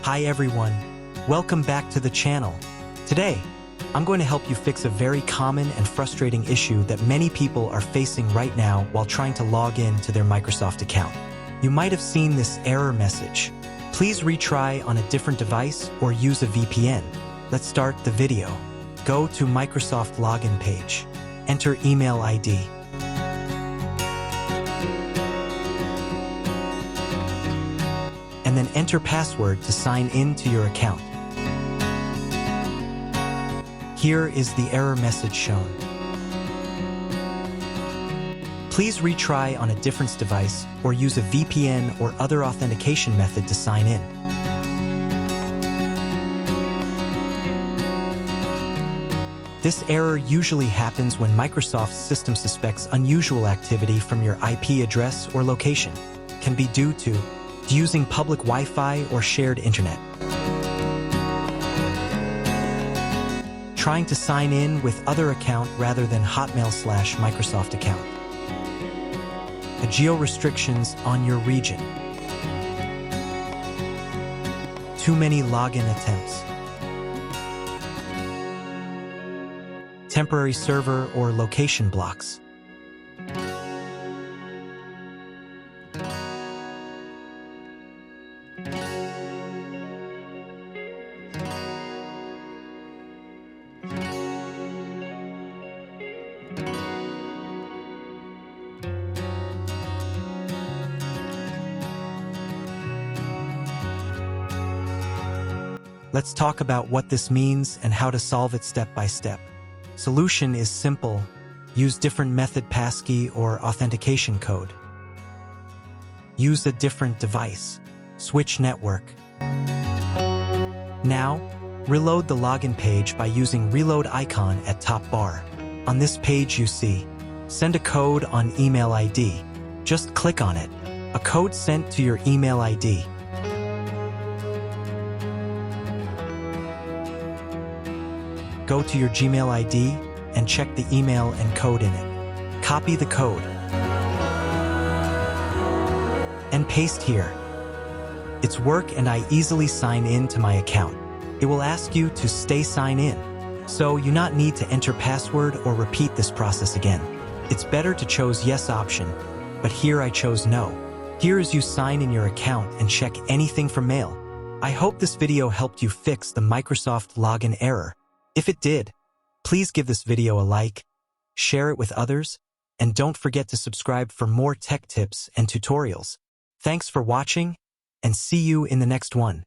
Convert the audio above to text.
Hi everyone, welcome back to the channel. Today, I'm going to help you fix a very common and frustrating issue that many people are facing right now while trying to log in to their Microsoft account. You might have seen this error message. Please retry on a different device or use a VPN. Let's start the video. Go to Microsoft login page. Enter email ID. And then enter password to sign in to your account. Here is the error message shown. Please retry on a different device or use a VPN or other authentication method to sign in. This error usually happens when Microsoft's system suspects unusual activity from your IP address or location. It can be due to using public Wi-Fi or shared internet. Trying to sign in with other account rather than Hotmail/Microsoft account. A geo-restrictions on your region. Too many login attempts. Temporary server or location blocks. Let's talk about what this means and how to solve it step by step. Solution is simple. Use different method passkey or authentication code. Use a different device. Switch network. Now, reload the login page by using reload icon at top bar. On this page you see, send a code on email ID. Just click on it. A code sent to your email ID. Go to your Gmail ID and check the email and code in it. Copy the code and paste here. It's work and I easily sign in to my account. It will ask you to stay sign in, so you not need to enter password or repeat this process again. It's better to choose yes option, but here I chose no. Here is you sign in your account and check anything from mail. I hope this video helped you fix the Microsoft login error. If it did, please give this video a like, share it with others, and don't forget to subscribe for more tech tips and tutorials. Thanks for watching, and see you in the next one.